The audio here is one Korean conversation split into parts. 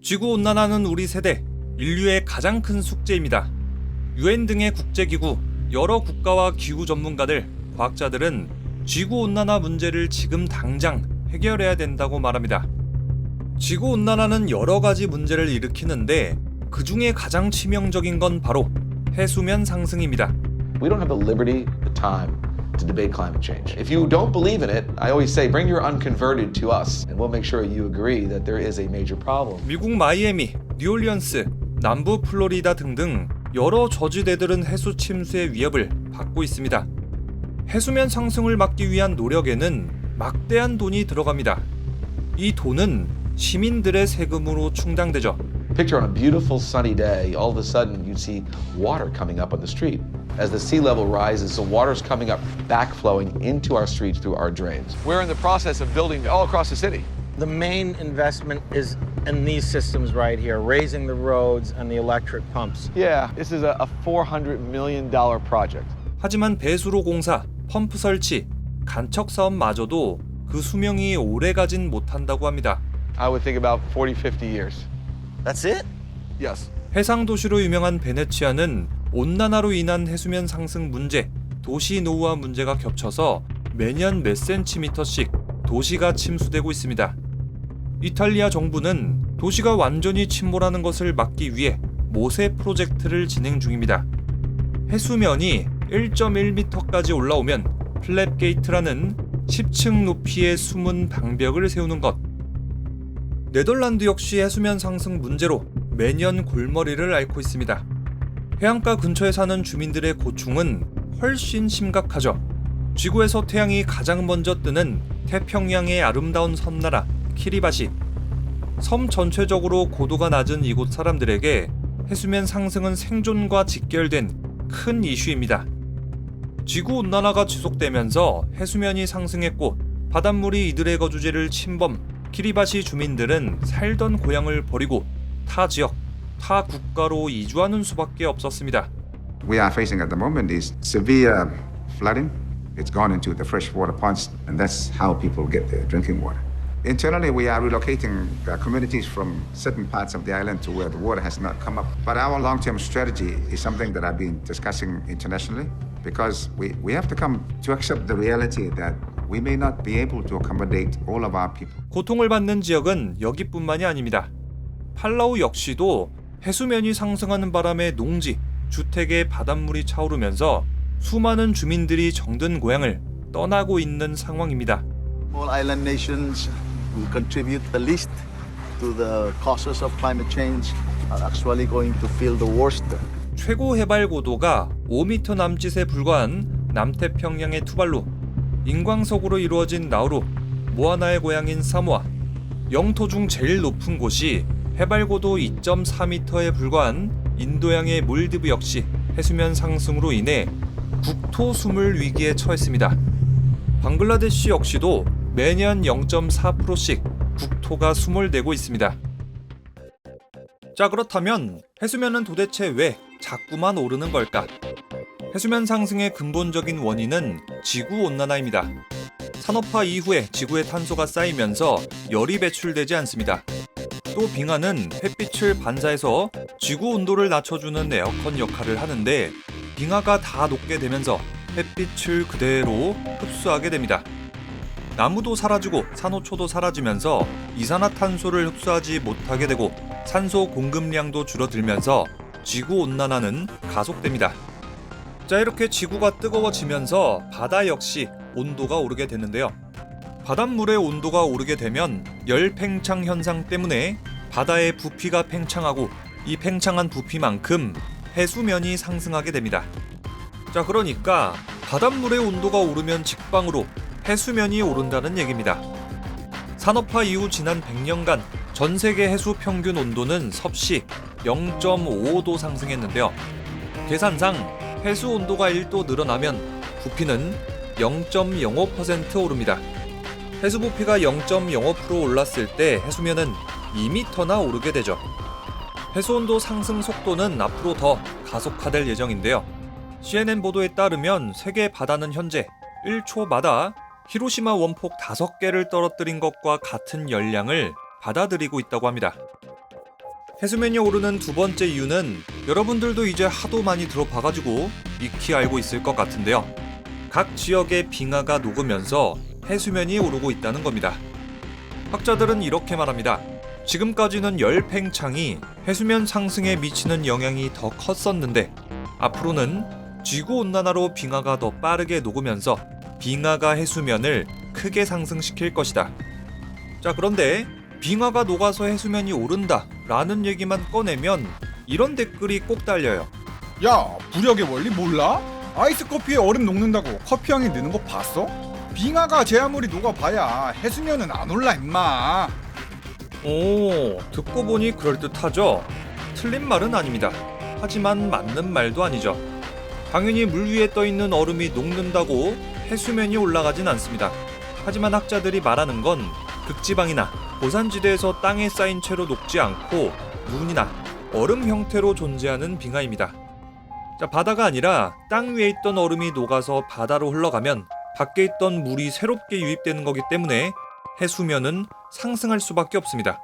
지구온난화는 우리 세대, 인류의 가장 큰 숙제입니다. UN 등의 국제기구, 여러 국가와 기후 전문가들, 과학자들은 지구온난화 문제를 지금 당장 해결해야 된다고 말합니다. 지구온난화는 여러 가지 문제를 일으키는데 그 중에 가장 치명적인 건 바로 해수면 상승입니다. We don't have the liberty, the time to debate climate change. If you don't believe in it, I always say bring your unconverted to us and we'll make sure you agree that there is a major problem. 미국 마이애미, 뉴올리언스, 남부 플로리다 등등 여러 저지대들은 해수 침수의 위협을 받고 있습니다. 해수면 상승을 막기 위한 노력에는 막대한 돈이 들어갑니다. 이 돈은 시민들의 세금으로 충당되죠. Picture on a beautiful sunny day, all of a sudden you'd see water coming up on the street. As the sea level rises, the water's coming up, backflowing into our streets through our drains. We're in the process of building all across the city. The main investment is in these systems right here, raising the roads and the electric pumps. Yeah, this is a $400 million project. 하지만 배수로 공사, 펌프 설치, 간척 사업마저도 그 수명이 오래가진 못한다고 합니다. I would think about 40, 50 years. That's it? Yes. 해상 도시로 유명한 베네치아는 온난화로 인한 해수면 상승 문제, 도시 노후화 문제가 겹쳐서 매년 몇 센티미터씩 도시가 침수되고 있습니다. 이탈리아 정부는 도시가 완전히 침몰하는 것을 막기 위해 모세 프로젝트를 진행 중입니다. 해수면이 1.1m까지 올라오면 플랩 게이트라는 10층 높이의 숨은 방벽을 세우는 것. 네덜란드 역시 해수면 상승 문제로 매년 골머리를 앓고 있습니다. 해안가 근처에 사는 주민들의 고충은 훨씬 심각하죠. 지구에서 태양이 가장 먼저 뜨는 태평양의 아름다운 섬나라 키리바시. 섬 전체적으로 고도가 낮은 이곳 사람들에게 해수면 상승은 생존과 직결된 큰 이슈입니다. 지구온난화가 지속되면서 해수면이 상승했고 바닷물이 이들의 거주지를 침범, 키리바시 주민들은 살던 고향을 버리고 타 지역, 타 국가로 이주하는 수밖에 없었습니다. We are facing at the moment is severe flooding. It's gone into the freshwater ponds, and that's how people get their drinking water. Internally, we are relocating communities from certain parts of the island to where the water has not come up. But our long-term strategy is something that I've been discussing internationally because we have to come to accept the reality that we may not be able to accommodate all of our people. 고통을 받는 지역은 여기뿐만이 아닙니다. 팔라우 역시도 해수면이 상승하는 바람에 농지, 주택의 바닷물이 차오르면서 수많은 주민들이 정든 고향을 떠나고 있는 상황입니다. Small island nations who contribute the least to the causes of climate change are actually going to feel the worst. 최고 해발 고도가 5m 남짓에 불과한 남태평양의 투발루, 인광석으로 이루어진 나우루, 모아나의 고향인 사모아, 영토 중 제일 높은 곳이 해발 고도 2.4m에 불과한 인도양의 몰디브 역시 해수면 상승으로 인해 국토 수물 위기에 처했습니다. 방글라데시 역시도 매년 0.4%씩 국토가 수몰되고 있습니다. 자, 그렇다면 해수면은 도대체 왜 자꾸만 오르는 걸까? 해수면 상승의 근본적인 원인은 지구온난화입니다. 산업화 이후에 지구의 탄소가 쌓이면서 열이 배출되지 않습니다. 또 빙하는 햇빛을 반사해서 지구 온도를 낮춰주는 에어컨 역할을 하는데 빙하가 다 녹게 되면서 햇빛을 그대로 흡수하게 됩니다. 나무도 사라지고 산호초도 사라지면서 이산화탄소를 흡수하지 못하게 되고 산소 공급량도 줄어들면서 지구온난화는 가속됩니다. 자, 이렇게 지구가 뜨거워지면서 바다 역시 온도가 오르게 되는데요. 바닷물의 온도가 오르게 되면 열팽창 현상 때문에 바다의 부피가 팽창하고 이 팽창한 부피만큼 해수면이 상승하게 됩니다. 자, 그러니까 바닷물의 온도가 오르면 직방으로 해수면이 오른다는 얘기입니다. 산업화 이후 지난 100년간 전 세계 해수 평균 온도는 섭씨 0.55도 상승했는데요. 계산상 해수 온도가 1도 늘어나면 부피는 0.05% 오릅니다. 해수 부피가 0.05% 올랐을 때 해수면은 2m나 오르게 되죠. 해수 온도 상승 속도는 앞으로 더 가속화될 예정인데요. CNN 보도에 따르면 세계 바다는 현재 1초마다 히로시마 원폭 5개를 떨어뜨린 것과 같은 열량을 받아들이고 있다고 합니다. 해수면이 오르는 두 번째 이유는 여러분들도 이제 하도 많이 들어봐가지고 익히 알고 있을 것 같은데요. 각 지역의 빙하가 녹으면서 해수면이 오르고 있다는 겁니다. 학자들은 이렇게 말합니다. 지금까지는 열 팽창이 해수면 상승에 미치는 영향이 더 컸었는데 앞으로는 지구온난화로 빙하가 더 빠르게 녹으면서 빙하가 해수면을 크게 상승시킬 것이다. 자, 그런데 빙하가 녹아서 해수면이 오른다 라는 얘기만 꺼내면 이런 댓글이 꼭 달려요. 야, 부력의 원리 몰라? 아이스 커피에 얼음 녹는다고 커피향이 느는 거 봤어? 빙하가 제 아무리 녹아봐야 해수면은 안 올라 임마. 오, 듣고 보니 그럴듯하죠? 틀린 말은 아닙니다. 하지만 맞는 말도 아니죠. 당연히 물 위에 떠있는 얼음이 녹는다고 해수면이 올라가진 않습니다. 하지만 학자들이 말하는 건 극지방이나 고산지대에서 땅에 쌓인 채로 녹지 않고 눈이나 얼음 형태로 존재하는 빙하입니다. 자, 바다가 아니라 땅 위에 있던 얼음이 녹아서 바다로 흘러가면 밖에 있던 물이 새롭게 유입되는 거기 때문에 해수면은 상승할 수밖에 없습니다.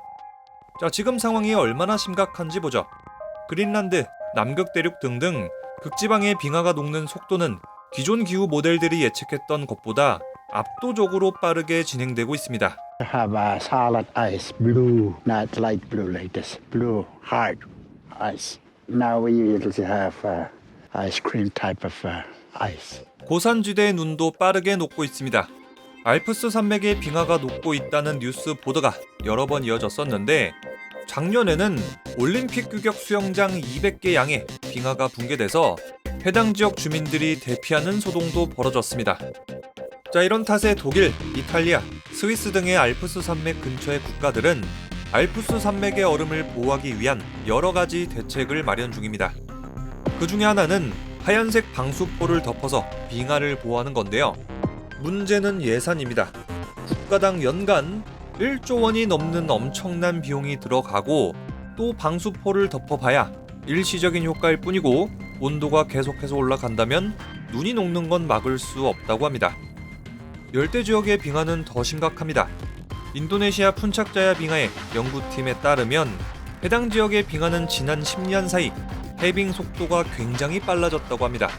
자, 지금 상황이 얼마나 심각한지 보죠. 그린란드, 남극 대륙 등등 극지방의 빙하가 녹는 속도는 기존 기후 모델들이 예측했던 것보다 압도적으로 빠르게 진행되고 있습니다. Have a solid ice, blue, not light blue like this, blue, hard ice. Now we usually have ice cream type of ice. 고산지대의 눈도 빠르게 녹고 있습니다. 알프스 산맥의 빙하가 녹고 있다는 뉴스 보도가 여러 번 이어졌었는데 작년에는 올림픽 규격 수영장 200개 양의 빙하가 붕괴돼서 해당 지역 주민들이 대피하는 소동도 벌어졌습니다. 자, 이런 탓에 독일, 이탈리아, 스위스 등의 알프스 산맥 근처의 국가들은 알프스 산맥의 얼음을 보호하기 위한 여러 가지 대책을 마련 중입니다. 그 중에 하나는 하얀색 방수포를 덮어서 빙하를 보호하는 건데요. 문제는 예산입니다. 국가당 연간 1조 원이 넘는 엄청난 비용이 들어가고 또 방수포를 덮어봐야 일시적인 효과일 뿐이고 온도가 계속해서 올라간다면 눈이 녹는 건 막을 수 없다고 합니다. 열대 지역의 빙하는 더 심각합니다. 인도네시아 푼착자야 빙하의 연구팀에 따르면 해당 지역의 빙하는 지난 10년 사이 해빙 속도가 굉장히 빨라졌다고 합니다.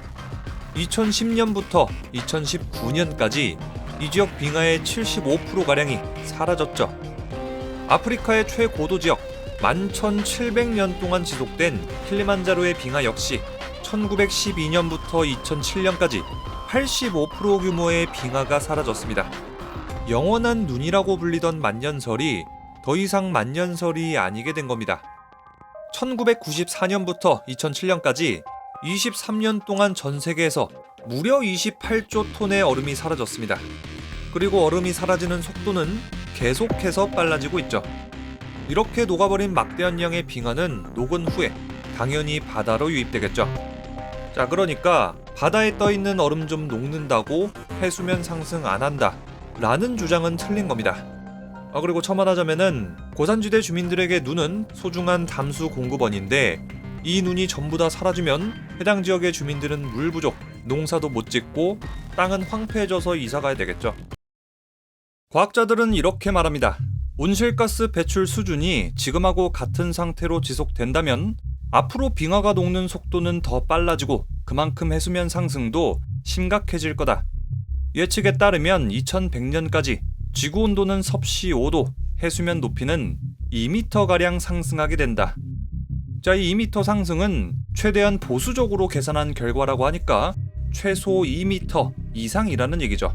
2010년부터 2019년까지 이 지역 빙하의 75%가량이 사라졌죠. 아프리카의 최고도 지역 11,700년 동안 지속된 킬리만자로의 빙하 역시 1912년부터 2007년까지 85% 규모의 빙하가 사라졌습니다. 영원한 눈이라고 불리던 만년설이 더 이상 만년설이 아니게 된 겁니다. 1994년부터 2007년까지 23년 동안 전 세계에서 무려 28조 톤의 얼음이 사라졌습니다. 그리고 얼음이 사라지는 속도는 계속해서 빨라지고 있죠. 이렇게 녹아버린 막대한 양의 빙하는 녹은 후에 당연히 바다로 유입되겠죠. 자, 그러니까 바다에 떠있는 얼음 좀 녹는다고 해수면 상승 안 한다 라는 주장은 틀린 겁니다. 그리고 첨언하자면은 고산지대 주민들에게 눈은 소중한 담수 공급원인데 이 눈이 전부 다 사라지면 해당 지역의 주민들은 물 부족, 농사도 못 짓고 땅은 황폐해져서 이사가야 되겠죠. 과학자들은 이렇게 말합니다. 온실가스 배출 수준이 지금하고 같은 상태로 지속된다면 앞으로 빙하가 녹는 속도는 더 빨라지고 그만큼 해수면 상승도 심각해질 거다. 예측에 따르면 2100년까지 지구 온도는 섭씨 5도, 해수면 높이는 2m가량 상승하게 된다. 자, 이 2m 상승은 최대한 보수적으로 계산한 결과라고 하니까 최소 2m 이상이라는 얘기죠.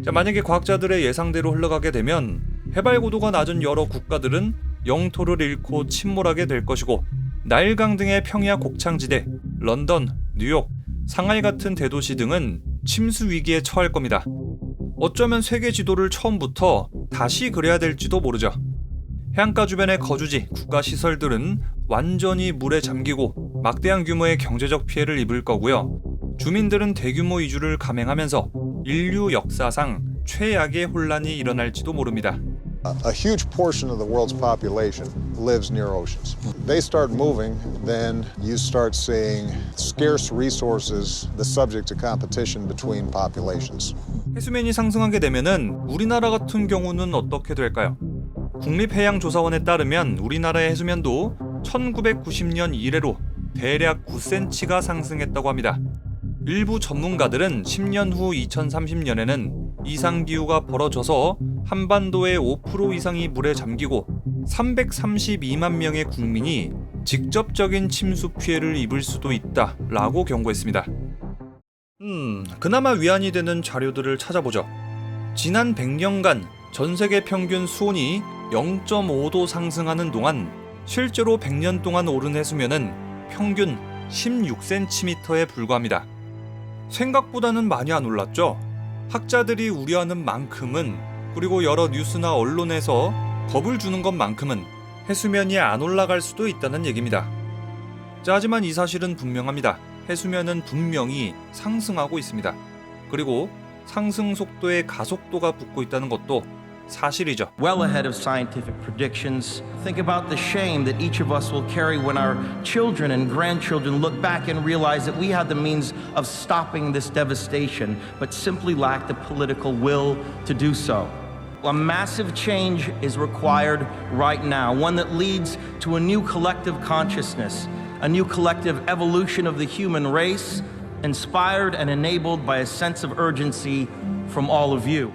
자, 만약에 과학자들의 예상대로 흘러가게 되면 해발 고도가 낮은 여러 국가들은 영토를 잃고 침몰하게 될 것이고 나일강 등의 평야 곡창지대, 런던, 뉴욕, 상하이 같은 대도시 등은 침수 위기에 처할 겁니다. 어쩌면 세계 지도를 처음부터 다시 그려야 될지도 모르죠. 해안가 주변의 거주지, 국가 시설들은 완전히 물에 잠기고 막대한 규모의 경제적 피해를 입을 거고요. 주민들은 대규모 이주를 감행하면서 인류 역사상 최악의 혼란이 일어날지도 모릅니다. A huge portion of the world's population lives near oceans. They start moving, then you start seeing scarce resources, the subject to competition between populations. 해수면이 상승하게 되면은 우리나라 같은 경우는 어떻게 될까요? 국립해양조사원에 따르면 우리나라의 해수면도 1990년 이래로 대략 9cm가 상승했다고 합니다. 일부 전문가들은 10년 후 2030년에는 이상기후가 벌어져서 한반도의 5% 이상이 물에 잠기고 332만 명의 국민이 직접적인 침수 피해를 입을 수도 있다라고 경고했습니다. 그나마 위안이 되는 자료들을 찾아보죠. 지난 100년간 전 세계 평균 수온이 0.5도 상승하는 동안 실제로 100년 동안 오른 해수면은 평균 16cm에 불과합니다. 생각보다는 많이 안 올랐죠? 학자들이 우려하는 만큼은, 그리고 여러 뉴스나 언론에서 겁을 주는 것만큼은 해수면이 안 올라갈 수도 있다는 얘기입니다. 자, 하지만 이 사실은 분명합니다. 해수면은 분명히 상승하고 있습니다. 그리고 상승 속도의 가속도가 붙고 있다는 것도 사실이죠. Well ahead of scientific predictions. Think about the shame that each of us will carry when our children and grandchildren look back and realize that we had the means of stopping this devastation, but simply lacked the political will to do so. A massive change is required right now, one that leads to a new collective consciousness, a new collective evolution of the human race, inspired and enabled by a sense of urgency from all of you.